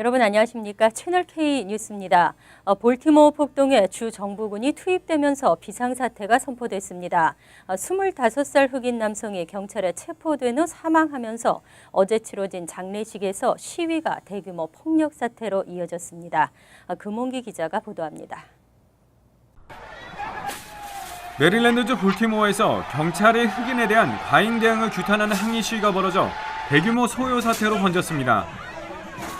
여러분 안녕하십니까? 채널K 뉴스입니다. 볼티모어 폭동에 주 정부군이 투입되면서 비상사태가 선포됐습니다. 25살 흑인 남성이 경찰에 체포된 후 사망하면서 어제 치러진 장례식에서 시위가 대규모 폭력 사태로 이어졌습니다. 금홍기 기자가 보도합니다. 메릴랜드주 볼티모어에서 경찰의 흑인에 대한 과잉 대응을 규탄하는 항의 시위가 벌어져 대규모 소요 사태로 번졌습니다.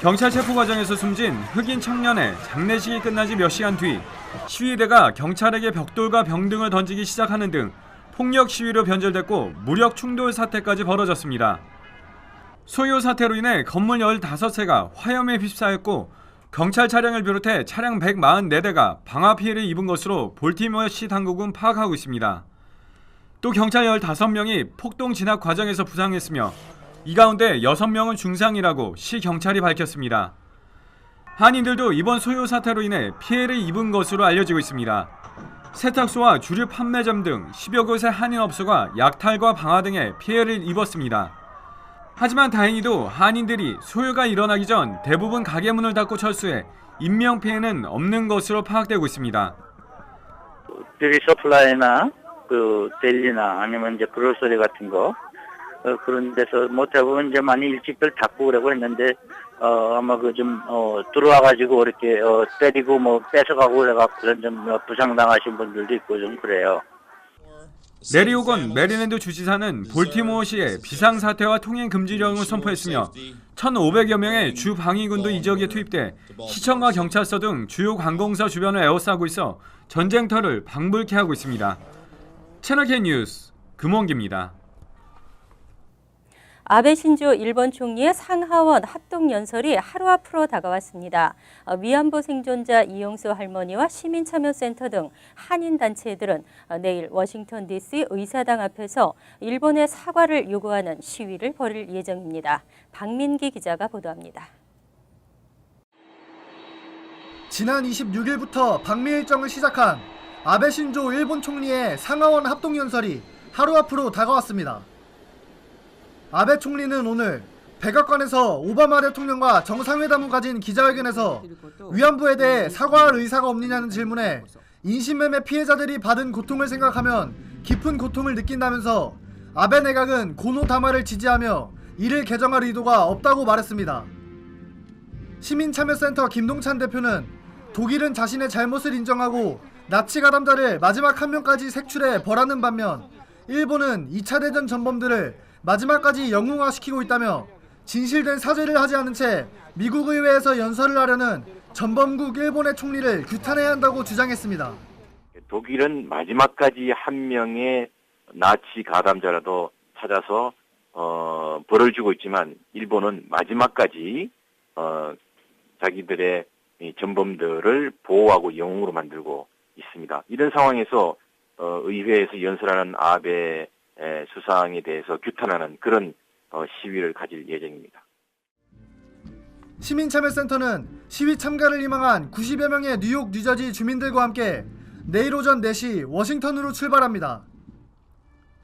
경찰 체포 과정에서 숨진 흑인 청년의 장례식이 끝나지 몇 시간 뒤 시위대가 경찰에게 벽돌과 병 등을 던지기 시작하는 등 폭력 시위로 변절됐고 무력 충돌 사태까지 벌어졌습니다. 소요 사태로 인해 건물 15세가 화염에 휩싸였고 경찰 차량을 비롯해 차량 144대가 방화 피해를 입은 것으로 볼티모어시 당국은 파악하고 있습니다. 또 경찰 15명이 폭동 진압 과정에서 부상했으며 이 가운데 6명은 중상이라고 시 경찰이 밝혔습니다. 한인들도 이번 소요 사태로 인해 피해를 입은 것으로 알려지고 있습니다. 세탁소와 주류 판매점 등 10여 곳의 한인업소가 약탈과 방화 등의 피해를 입었습니다. 하지만 다행히도 한인들이 소요가 일어나기 전 대부분 가게 문을 닫고 철수해 인명피해는 없는 것으로 파악되고 있습니다. 뷰티 서플라이나 델리나 아니면 이제 그로서리 같은 거 그런 데서 뭐 대부분 이제 많이 일찍들 닫고 그러고 했는데 아마 들어와가지고 이렇게 때리고 뭐 뺏어가고 그래갖고 그런 좀 부상당하신 분들도 있고 좀 그래요. 레리 호건 메릴랜드 주지사는 볼티모어시에 비상사태와 통행 금지령을 선포했으며 1,500여 명의 주 방위군도 이 지역에 투입돼 시청과 경찰서 등 주요 관공서 주변을 에워싸고 있어 전쟁터를 방불케 하고 있습니다. 채널K 뉴스 금홍기입니다. 아베 신조 일본 총리의 상하원 합동연설이 하루 앞으로 다가왔습니다. 위안부 생존자 이용수 할머니와 시민참여센터 등 한인단체들은 내일 워싱턴 DC 의사당 앞에서 일본의 사과를 요구하는 시위를 벌일 예정입니다. 박민기 기자가 보도합니다. 지난 26일부터 방미 일정을 시작한 아베 신조 일본 총리의 상하원 합동연설이 하루 앞으로 다가왔습니다. 아베 총리는 오늘 백악관에서 오바마 대통령과 정상회담을 가진 기자회견에서 위안부에 대해 사과할 의사가 없느냐는 질문에 인신매매 피해자들이 받은 고통을 생각하면 깊은 고통을 느낀다면서 아베 내각은 고노다마를 지지하며 이를 개정할 의도가 없다고 말했습니다. 시민참여센터 김동찬 대표는 독일은 자신의 잘못을 인정하고 나치 가담자를 마지막 한 명까지 색출해 벌하는 반면 일본은 2차 대전 전범들을 마지막까지 영웅화시키고 있다며 진실된 사죄를 하지 않은 채 미국 의회에서 연설을 하려는 전범국 일본의 총리를 규탄해야 한다고 주장했습니다. 독일은 마지막까지 한 명의 나치 가담자라도 찾아서 벌을 주고 있지만 일본은 마지막까지 자기들의 전범들을 보호하고 영웅으로 만들고 있습니다. 이런 상황에서 의회에서 연설하는 아베 수상에 대해서 규탄하는 그런 시위를 가질 예정입니다. 시민참여센터는 시위 참가를 희망한 90여 명의 뉴욕, 뉴저지 주민들과 함께 내일 오전 4시 워싱턴으로 출발합니다.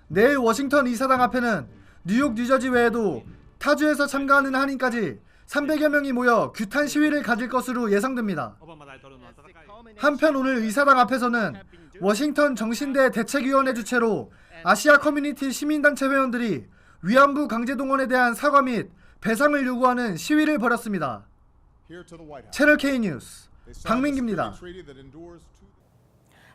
내일 워싱턴 의사당 앞에는 뉴욕, 뉴저지 외에도 타주에서 참가하는 한인까지 300여 명이 모여 규탄 시위를 가질 것으로 예상됩니다. 한편 오늘 의사당 앞에서는 워싱턴 정신대 대책위원회 주최로 아시아 커뮤니티 시민단체 회원들이 위안부 강제동원에 대한 사과 및 배상을 요구하는 시위를 벌였습니다. 채널K 뉴스 박민기입니다.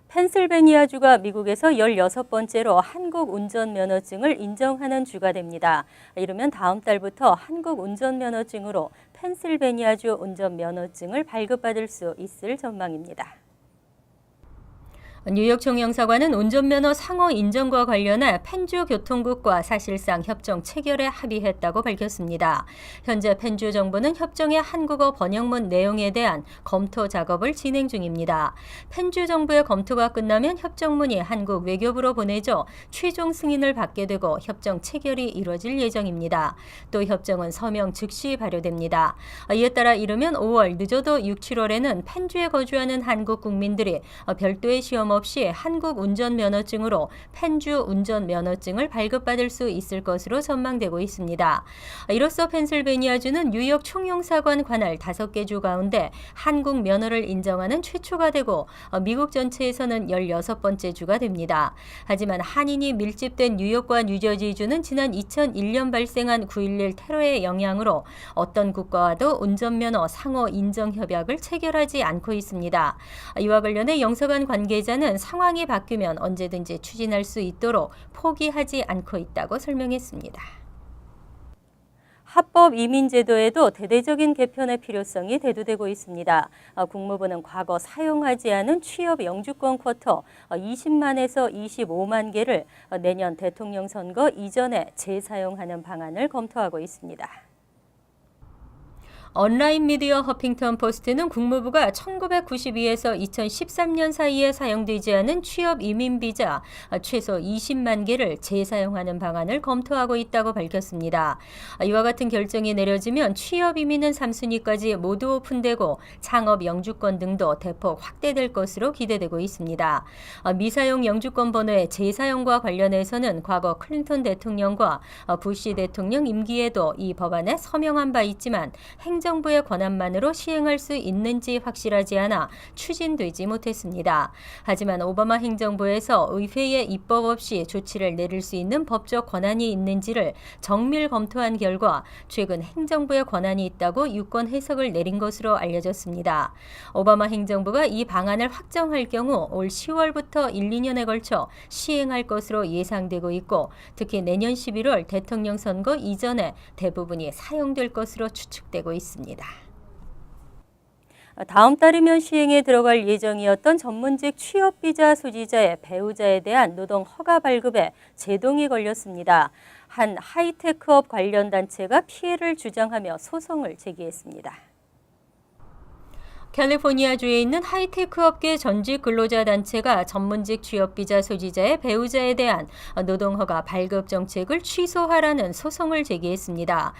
펜실베니아주가 미국에서 16번째로 한국 운전면허증을 인정하는 주가 됩니다. 이르면 다음 달부터 한국 운전면허증으로 펜실베니아주 운전면허증을 발급받을 수 있을 전망입니다. 뉴욕 총영사관은 운전면허 상호 인정과 관련해 펜주 교통국과 사실상 협정 체결에 합의했다고 밝혔습니다. 현재 펜주 정부는 협정의 한국어 번역문 내용에 대한 검토 작업을 진행 중입니다. 펜주 정부의 검토가 끝나면 협정문이 한국 외교부로 보내져 최종 승인을 받게 되고 협정 체결이 이뤄질 예정입니다. 또 협정은 서명 즉시 발효됩니다. 이에 따라 이르면 5월, 늦어도 6, 7월에는 펜주에 거주하는 한국 국민들이 별도의 시험 없이 한국 운전면허증으로 펜주 운전면허증을 발급받을 수 있을 것으로 전망되고 있습니다. 이로써 펜실베니아주는 뉴욕 총영사관 관할 5개 주 가운데 한국 면허를 인정하는 최초가 되고 미국 전체에서는 16번째 주가 됩니다. 하지만 한인이 밀집된 뉴욕과 뉴저지주는 지난 2001년 발생한 9.11 테러의 영향으로 어떤 국가와도 운전면허 상호 인정 협약을 체결하지 않고 있습니다. 이와 관련해 영사관 관계자는 상황이 바뀌면 언제든지 추진할 수 있도록 포기하지 않고 있다고 설명했습니다. 합법 이민제도에도 대대적인 개편의 필요성이 대두되고 있습니다. 국무부는 과거 사용하지 않은 취업 영주권 쿼터 20만에서 25만 개를 내년 대통령 선거 이전에 재사용하는 방안을 검토하고 있습니다. 온라인 미디어 허핑턴 포스트는 국무부가 1992에서 2013년 사이에 사용되지 않은 취업 이민 비자 최소 20만 개를 재사용하는 방안을 검토하고 있다고 밝혔습니다. 이와 같은 결정이 내려지면 취업 이민은 3순위까지 모두 오픈되고 창업 영주권 등도 대폭 확대될 것으로 기대되고 있습니다. 미사용 영주권 번호의 재사용과 관련해서는 과거 클린턴 대통령과 부시 대통령 임기에도 이 법안에 서명한 바 있지만 행정부의 권한만으로 시행할 수 있는지 확실하지 않아 추진되지 못했습니다. 하지만 오바마 행정부에서 의회의 입법 없이 조치를 내릴 수 있는 법적 권한이 있는지를 정밀 검토한 결과 최근 행정부의 권한이 있다고 유권 해석을 내린 것으로 알려졌습니다. 오바마 행정부가 이 방안을 확정할 경우 올 10월부터 1, 2년에 걸쳐 시행할 것으로 예상되고 있고 특히 내년 11월 대통령 선거 이전에 대부분이 사용될 것으로 추측되고 있습니다. 다음 달이면 시행에 들어갈 예정이었던 전문직 취업비자 소지자의 배우자에 대한 노동 허가 발급에 제동이 걸렸습니다. 한 하이테크업 관련 단체가 피해를 주장하며 소송을 제기했습니다. 캘리포니아주에 있는 하이테크 업계 전직 근로자 단체가 전문직 취업비자 소지자의 배우자에 대한 노동허가 발급 정책을 취소하라는 소송을 제기했습니다.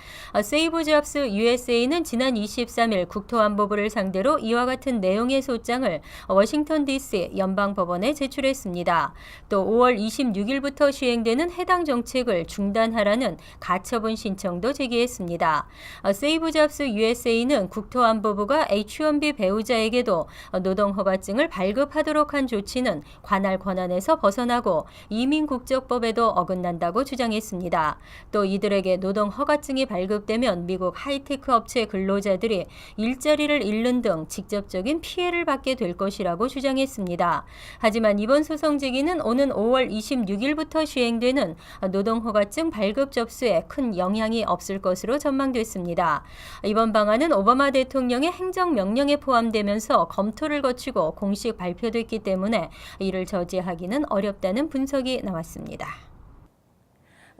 세이브 잡스 USA는 지난 23일 국토안보부를 상대로 이와 같은 내용의 소장을 워싱턴 DC 연방법원에 제출했습니다. 또 5월 26일부터 시행되는 해당 정책을 중단하라는 가처분 신청도 제기했습니다. 세이브 잡스 USA는 국토안보부가 H-1B 배우자에게도 노동허가증을 발급하도록 한 조치는 관할 권한에서 벗어나고 이민국적법에도 어긋난다고 주장했습니다. 또 이들에게 노동허가증이 발급되면 미국 하이테크 업체 근로자들이 일자리를 잃는 등 직접적인 피해를 받게 될 것이라고 주장했습니다. 하지만 이번 소송 제기는 오는 5월 26일부터 시행되는 노동허가증 발급 접수에 큰 영향이 없을 것으로 전망됐습니다. 이번 방안은 오바마 대통령의 행정명령에 포함되면서 검토를 거치고 공식 발표됐기 때문에 이를 저지하기는 어렵다는 분석이 나왔습니다.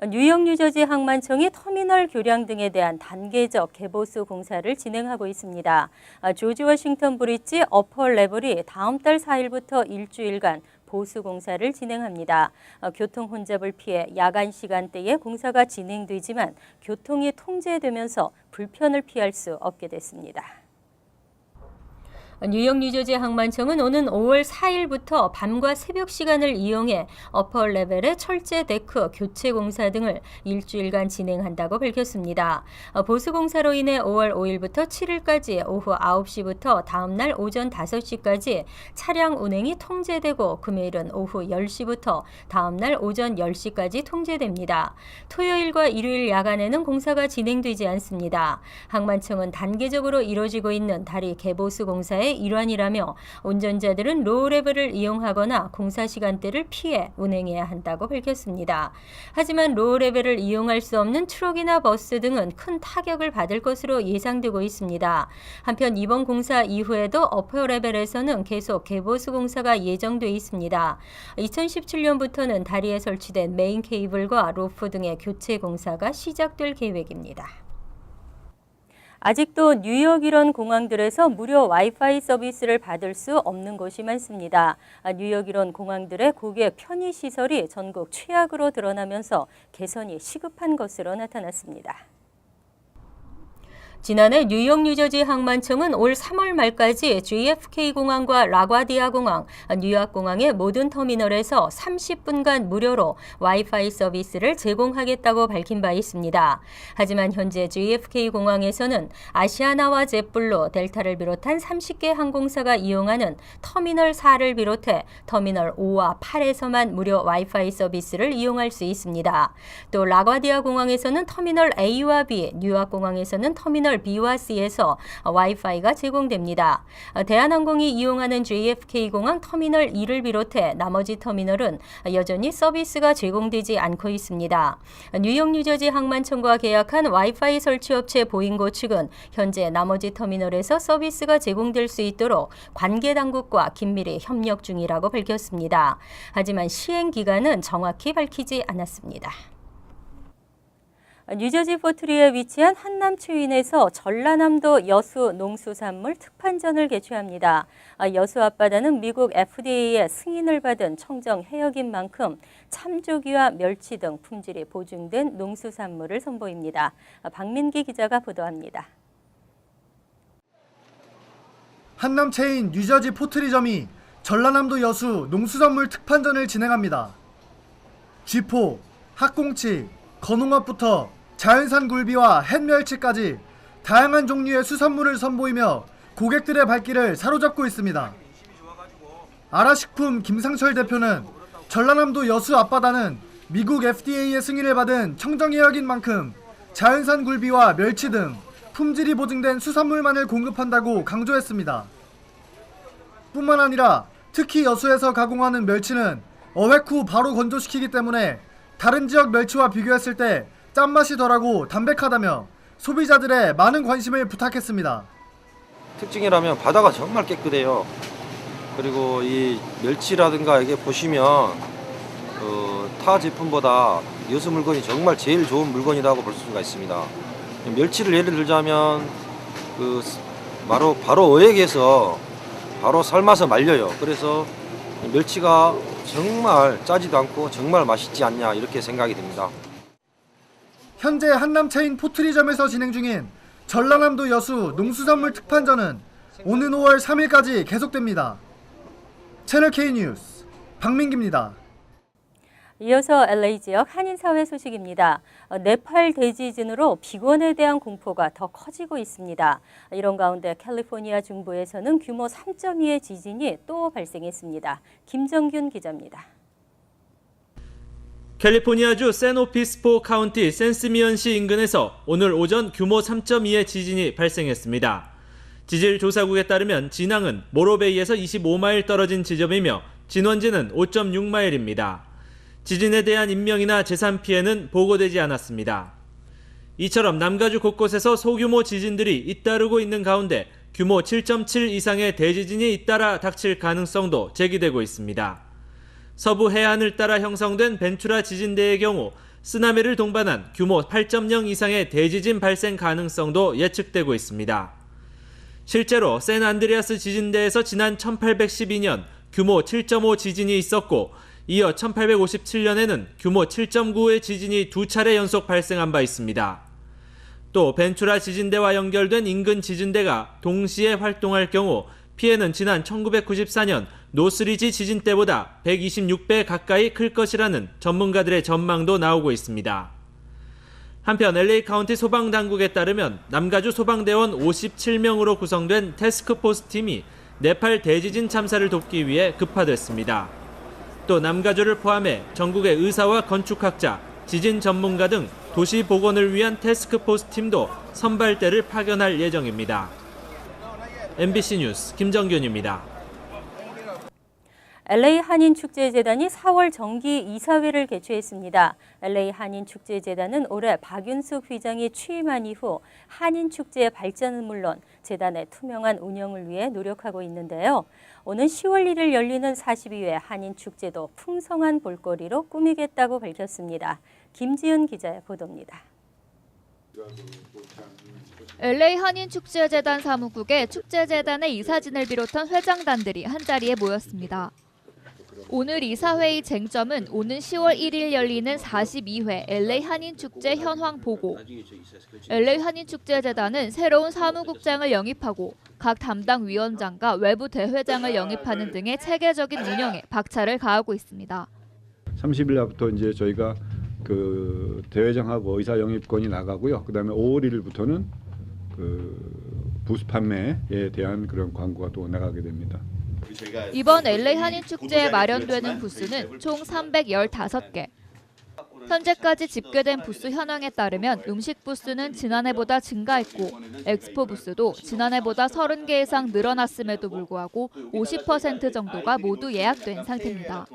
뉴욕 뉴저지 항만청이 터미널 교량 등에 대한 단계적 개보수 공사를 진행하고 있습니다. 조지 워싱턴 브릿지 어퍼 레벨이 다음 달 4일부터 일주일간 보수 공사를 진행합니다. 교통 혼잡을 피해 야간 시간대에 공사가 진행되지만 교통이 통제되면서 불편을 피할 수 없게 됐습니다. 뉴욕 뉴저지 항만청은 오는 5월 4일부터 밤과 새벽 시간을 이용해 어퍼 레벨의 철제 데크 교체 공사 등을 일주일간 진행한다고 밝혔습니다. 보수 공사로 인해 5월 5일부터 7일까지 오후 9시부터 다음 날 오전 5시까지 차량 운행이 통제되고 금요일은 오후 10시부터 다음 날 오전 10시까지 통제됩니다. 토요일과 일요일 야간에는 공사가 진행되지 않습니다. 항만청은 단계적으로 이루어지고 있는 다리 개보수 공사의 일환이라며 운전자들은 로우 레벨을 이용하거나 공사 시간대를 피해 운행해야 한다고 밝혔습니다. 하지만 로우 레벨을 이용할 수 없는 트럭이나 버스 등은 큰 타격을 받을 것으로 예상되고 있습니다. 한편 이번 공사 이후에도 어퍼 레벨에서는 계속 개보수 공사가 예정돼 있습니다. 2017년부터는 다리에 설치된 메인 케이블과 로프 등의 교체 공사가 시작될 계획입니다. 아직도 뉴욕 이런 공항들에서 무료 와이파이 서비스를 받을 수 없는 곳이 많습니다. 뉴욕 이런 공항들의 고객 편의 시설이 전국 최악으로 드러나면서 개선이 시급한 것으로 나타났습니다. 지난해 뉴욕 뉴저지 항만청은 올 3월 말까지 JFK 공항과 라과디아 공항, 뉴욕 공항의 모든 터미널에서 30분간 무료로 와이파이 서비스를 제공하겠다고 밝힌 바 있습니다. 하지만 현재 JFK 공항에서는 아시아나와 젯블루, 델타를 비롯한 30개 항공사가 이용하는 터미널 4를 비롯해 터미널 5와 8에서만 무료 와이파이 서비스를 이용할 수 있습니다. 또 라과디아 공항에서는 터미널 A와 B, 뉴욕 공항에서는 터미널 B와 C에서 와이파이가 제공됩니다. 대한항공이 이용하는 JFK 공항 터미널 2를 비롯해 나머지 터미널은 여전히 서비스가 제공되지 않고 있습니다. 뉴욕 뉴저지 항만청과 계약한 와이파이 설치 업체 보잉고 측은 현재 나머지 터미널에서 서비스가 제공될 수 있도록 관계 당국과 긴밀히 협력 중이라고 밝혔습니다. 하지만 시행 기간은 정확히 밝히지 않았습니다. 뉴저지 포트리에 위치한 한남 추인에서 전라남도 여수 농수산물 특판전을 개최합니다. 여수 앞바다는 미국 FDA의 승인을 받은 청정 해역인 만큼 참조기와 멸치 등 품질이 보증된 농수산물을 선보입니다. 박민기 기자가 보도합니다. 한남 체인 뉴저지 포트리점이 전라남도 여수 농수산물 특판전을 진행합니다. 쥐포, 학꽁치, 건홍합부터 자연산 굴비와 햇멸치까지 다양한 종류의 수산물을 선보이며 고객들의 발길을 사로잡고 있습니다. 아라식품 김상철 대표는 전라남도 여수 앞바다는 미국 FDA의 승인을 받은 청정해역인 만큼 자연산 굴비와 멸치 등 품질이 보증된 수산물만을 공급한다고 강조했습니다. 뿐만 아니라 특히 여수에서 가공하는 멸치는 어획 후 바로 건조시키기 때문에 다른 지역 멸치와 비교했을 때 짠맛이 덜하고 담백하다며 소비자들의 많은 관심을 부탁했습니다. 특징이라면 바다가 정말 깨끗해요. 그리고 이 멸치라든가 이게 보시면 타 제품보다 여수 물건이 정말 제일 좋은 물건이라고 볼 수가 있습니다. 멸치를 예를 들자면 바로 어획에서 바로 삶아서 말려요. 그래서 멸치가 정말 짜지도 않고 정말 맛있지 않냐 이렇게 생각이 듭니다. 현재 한남 체인 포트리점에서 진행 중인 전라남도 여수 농수산물 특판전은 오는 5월 3일까지 계속됩니다. 채널 K 뉴스 박민기입니다. 이어서 LA 지역 한인사회 소식입니다. 네팔 대지진으로 비건에 대한 공포가 더 커지고 있습니다. 이런 가운데 캘리포니아 중부에서는 규모 3.2의 지진이 또 발생했습니다. 김정균 기자입니다. 캘리포니아주 샌오피스포 카운티 샌시미언시 인근에서 오늘 오전 규모 3.2의 지진이 발생했습니다. 지질조사국에 따르면 진앙은 모로베이에서 25마일 떨어진 지점이며 진원지는 5.6마일입니다. 지진에 대한 인명이나 재산 피해는 보고되지 않았습니다. 이처럼 남가주 곳곳에서 소규모 지진들이 잇따르고 있는 가운데 규모 7.7 이상의 대지진이 잇따라 닥칠 가능성도 제기되고 있습니다. 서부 해안을 따라 형성된 벤추라 지진대의 경우 쓰나미를 동반한 규모 8.0 이상의 대지진 발생 가능성도 예측되고 있습니다. 실제로 샌안드레아스 지진대에서 지난 1812년 규모 7.5 지진이 있었고 이어 1857년에는 규모 7.9의 지진이 2차례 연속 발생한 바 있습니다. 또 벤추라 지진대와 연결된 인근 지진대가 동시에 활동할 경우 피해는 지난 1994년 노스리지 지진 때보다 126배 가까이 클 것이라는 전문가들의 전망도 나오고 있습니다. 한편 LA 카운티 소방당국에 따르면 남가주 소방대원 57명으로 구성된 태스크포스 팀이 네팔 대지진 참사를 돕기 위해 급파됐습니다. 또 남가주를 포함해 전국의 의사와 건축학자, 지진 전문가 등 도시 복원을 위한 태스크포스 팀도 선발대를 파견할 예정입니다. MBC 뉴스 김정균입니다. LA 한인축제재단이 4월 정기 이사회를 개최했습니다. LA 한인축제재단은 올해 박윤숙 회장이 취임한 이후 한인축제의 발전은 물론 재단의 투명한 운영을 위해 노력하고 있는데요. 오는 10월 1일 열리는 42회 한인축제도 풍성한 볼거리로 꾸미겠다고 밝혔습니다. 김지은 기자의 보도입니다. LA 한인축제재단 사무국에 축제재단의 이사진을 비롯한 회장단들이 한자리에 모였습니다. 오늘 이사회의 쟁점은 오는 10월 1일 열리는 42회 LA 한인축제 현황 보고. LA 한인축제재단은 새로운 사무국장을 영입하고 각 담당 위원장과 외부 대회장을 영입하는 등의 체계적인 운영에 박차를 가하고 있습니다. 30일 날부터 이제 저희가 그 대회장하고 의사 영입권이 나가고요. 그다음에 5월 1일부터는 그 부스 판매에 대한 그런 광고가 또 나가게 됩니다. 이번 LA 한인축제에 마련되는 부스는 총 315개. 현재까지 집계된 부스 현황에 따르면 음식 부스는 지난해보다 증가했고 엑스포 부스도 지난해보다 30개 이상 늘어났음에도 불구하고 50% 정도가 모두 예약된 상태입니다.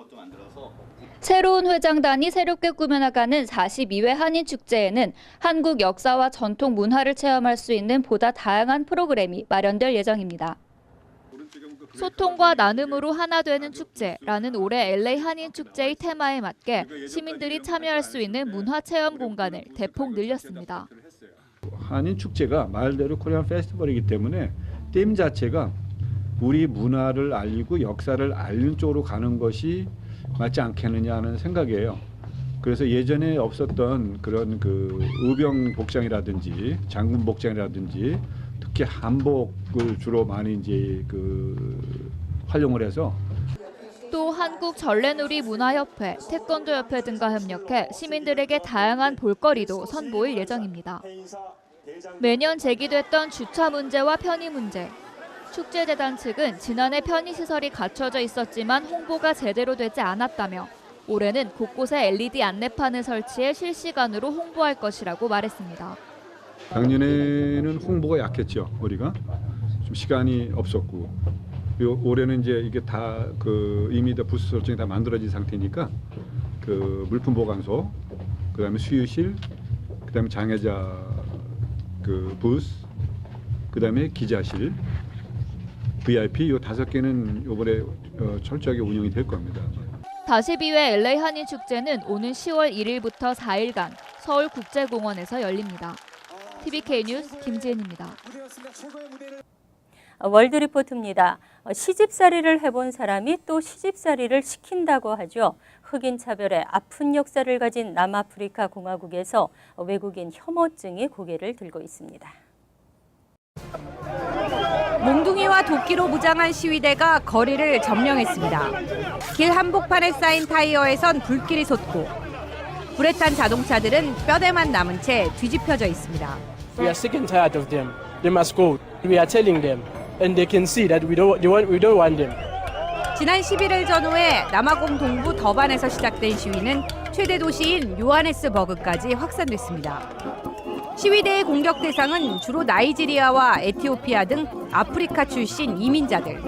새로운 회장단이 새롭게 꾸며나가는 42회 한인축제에는 한국 역사와 전통 문화를 체험할 수 있는 보다 다양한 프로그램이 마련될 예정입니다. 소통과 나눔으로 하나 되는 축제라는 올해 LA 한인축제의 테마에 맞게 시민들이 참여할 수 있는 문화체험 공간을 대폭 늘렸습니다. 한인축제가 말대로 코리안 페스티벌이기 때문에 팀 자체가 우리 문화를 알리고 역사를 알리는 쪽으로 가는 것이 맞지 않겠느냐 하는 생각이에요. 그래서 예전에 없었던 그런 그 의병 복장이라든지 장군 복장이라든지 특히 한복을 주로 많이 이제 그 활용을 해서 또 한국 전래놀이 문화협회, 태권도협회 등과 협력해 시민들에게 다양한 볼거리도 선보일 예정입니다. 매년 제기됐던 주차 문제와 편의 문제. 축제재단 측은 지난해 편의시설이 갖춰져 있었지만 홍보가 제대로 되지 않았다며 올해는 곳곳에 LED 안내판을 설치해 실시간으로 홍보할 것이라고 말했습니다. 작년에는 홍보가 약했죠. 우리가 좀 시간이 없었고 올해는 이제 이게 다 그 이미 다 부스 설정이 다 만들어진 상태니까 그 물품 보관소, 그다음에 수유실, 그다음에 장애자 그 부스, 그다음에 기자실, VIP 요 5개는 이번에 철저하게 운영이 될 겁니다. 42회 LA 한인축제는 오는 10월 1일부터 4일간 서울국제공원에서 열립니다. TVK 뉴스 김지은입니다. 월드리포트입니다. 시집살이를 해본 사람이 또 시집살이를 시킨다고 하죠. 흑인 차별의 아픈 역사를 가진 남아프리카 공화국에서 외국인 혐오증이 고개를 들고 있습니다. 몽둥이와 도끼로 무장한 시위대가 거리를 점령했습니다. 길 한복판에 쌓인 타이어에선 불길이 솟고 불에 탄 자동차들은 뼈대만 남은 채 뒤집혀져 있습니다. We are sick and tired of them. They must go. We are telling them, and they can see that we don't want them. 지난 11일 전후에 남아공 동부 더반에서 시작된 시위는 최대 도시인 요하네스버그까지 확산됐습니다. 시위대의 공격 대상은 주로 나이지리아와 에티오피아 등 아프리카 출신 이민자들.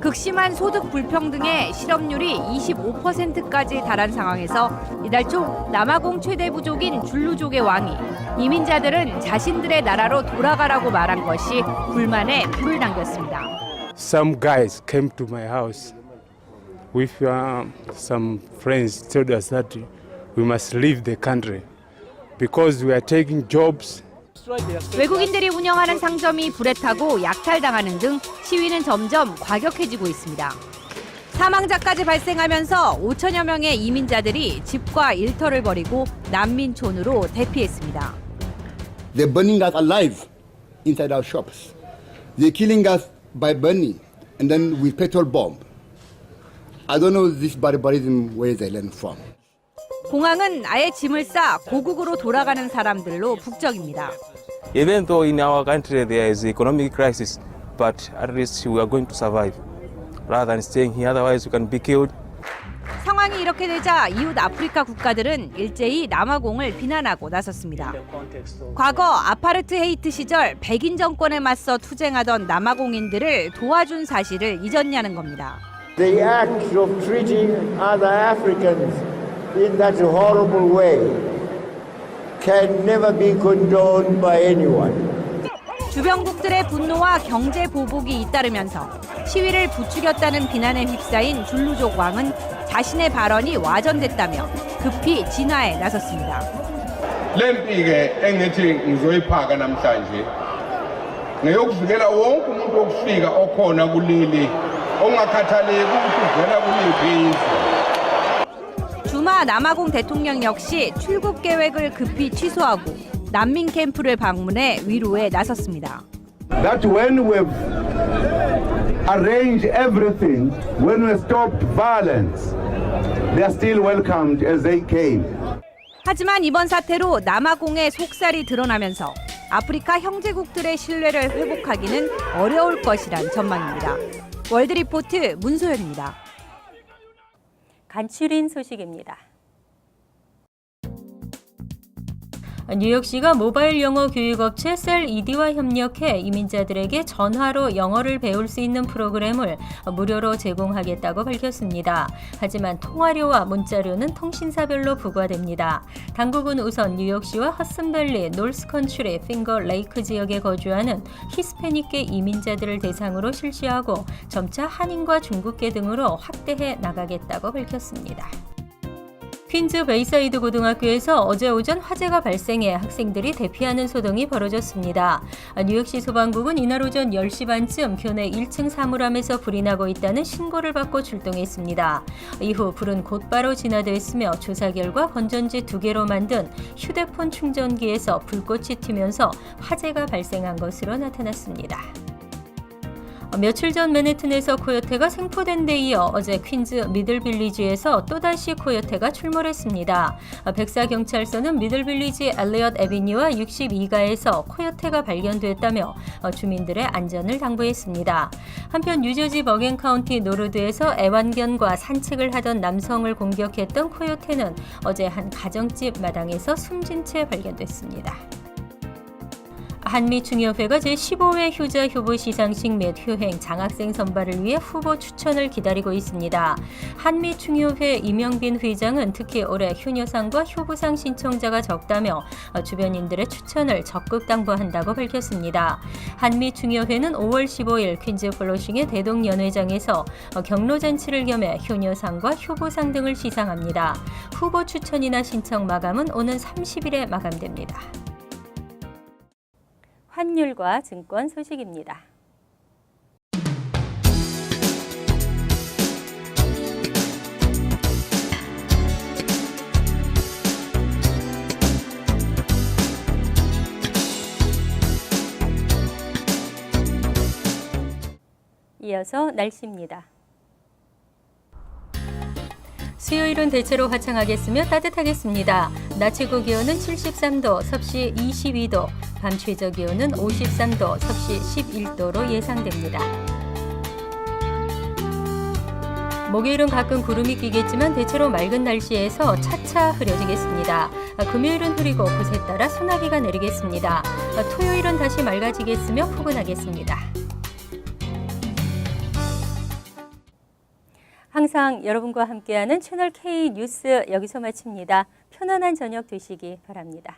극심한 소득 불평등의 실업률이 25%까지 달한 상황에서 이달 초 남아공 최대 부족인 줄루족의 왕이 이민자들은 자신들의 나라로 돌아가라고 말한 것이 불만에 불을 당겼습니다. Some guys came to my house with some friends told us that we must leave the country because we are taking jobs. 외국인들이 운영하는 상점이 불에 타고 약탈당하는 등 시위는 점점 과격해지고 있습니다. 사망자까지 발생하면서 5천여 명의 이민자들이 집과 일터를 버리고 난민촌으로 대피했습니다. They're burning us alive inside our shops. They're killing us by burning and then with petrol bomb. I don't know this barbarism where they learn from. 공항은 아예 짐을 싸 고국으로 돌아가는 사람들로 북적입니다. Even though in our country there is economic crisis, but at least we are going to survive rather than staying here. Otherwise, we can be killed. 상황이 이렇게 되자 이웃 아프리카 국가들은 일제히 남아공을 비난하고 나섰습니다. 과거 아파르트 헤이트 시절 백인 정권에 맞서 투쟁하던 남아공인들을 도와준 사실을 잊었냐는 겁니다. The act of treating other Africans in that horrible way can never be condoned by anyone. 주변국들의 분노와 경제 보복이 잇따르면서 시위를 부추겼다는 비난에 휩싸인 줄루족 왕은 자신의 발언이 와전됐다며 급히 진화에 나섰습니다. lempi-ke engithi ngizoyiphaka namhlanje ngeyokuvukela wonke umuntu okufika okhona kuleli ongakhathaleki ukuthi uvela kuliphi izwe. 주마 남아공 대통령 역시 출국 계획을 급히 취소하고 난민 캠프를 방문해 위로에 나섰습니다. That when we've arranged everything, when we stopped violence, they are still welcomed as they came. 하지만 이번 사태로 남아공의 속살이 드러나면서 아프리카 형제국들의 신뢰를 회복하기는 어려울 것이란 전망입니다. 월드리포트 문소연입니다. 간추린 소식입니다. 뉴욕시가 모바일 영어 교육업체 셀ED와 협력해 이민자들에게 전화로 영어를 배울 수 있는 프로그램을 무료로 제공하겠다고 밝혔습니다. 하지만 통화료와 문자료는 통신사별로 부과됩니다. 당국은 우선 뉴욕시와 허슨밸리, 노스컨트리, 핑거 레이크 지역에 거주하는 히스패닉계 이민자들을 대상으로 실시하고 점차 한인과 중국계 등으로 확대해 나가겠다고 밝혔습니다. 퀸즈 베이사이드 고등학교에서 어제 오전 화재가 발생해 학생들이 대피하는 소동이 벌어졌습니다. 뉴욕시 소방국은 이날 오전 10시 반쯤 교내 1층 사물함에서 불이 나고 있다는 신고를 받고 출동했습니다. 이후 불은 곧바로 진화됐으며 조사 결과 건전지 2개로 만든 휴대폰 충전기에서 불꽃이 튀면서 화재가 발생한 것으로 나타났습니다. 며칠 전 맨해튼에서 코요테가 생포된 데 이어 어제 퀸즈 미들빌리지에서 또다시 코요테가 출몰했습니다. 백사경찰서는 미들빌리지 엘리엇 애비뉴와 62가에서 코요테가 발견됐다며 주민들의 안전을 당부했습니다. 한편 뉴저지 버겐 카운티 노르드에서 애완견과 산책을 하던 남성을 공격했던 코요테는 어제 한 가정집 마당에서 숨진 채 발견됐습니다. 한미중의협회가 제15회 효자 효부 시상식 및 효행 장학생 선발을 위해 후보 추천을 기다리고 있습니다. 한미중의협회 이명빈 회장은 특히 올해 효녀상과 효부상 신청자가 적다며 주변인들의 추천을 적극 당부한다고 밝혔습니다. 한미중의협회는 5월 15일 퀸즈 플로싱의 대동연회장에서 경로잔치를 겸해 효녀상과 효부상 등을 시상합니다. 후보 추천이나 신청 마감은 오는 30일에 마감됩니다. 환율과 증권 소식입니다. 이어서 날씨입니다. 수요일은 대체로 화창하겠으며 따뜻하겠습니다. 낮 최고 기온은 73도, 섭씨 22도, 밤 최저 기온은 53도, 섭씨 11도로 예상됩니다. 목요일은 가끔 구름이 끼겠지만 대체로 맑은 날씨에서 차차 흐려지겠습니다. 금요일은 흐리고 곳에 따라 소나기가 내리겠습니다. 토요일은 다시 맑아지겠으며 포근하겠습니다. 항상 여러분과 함께하는 채널 K 뉴스 여기서 마칩니다. 편안한 저녁 되시기 바랍니다.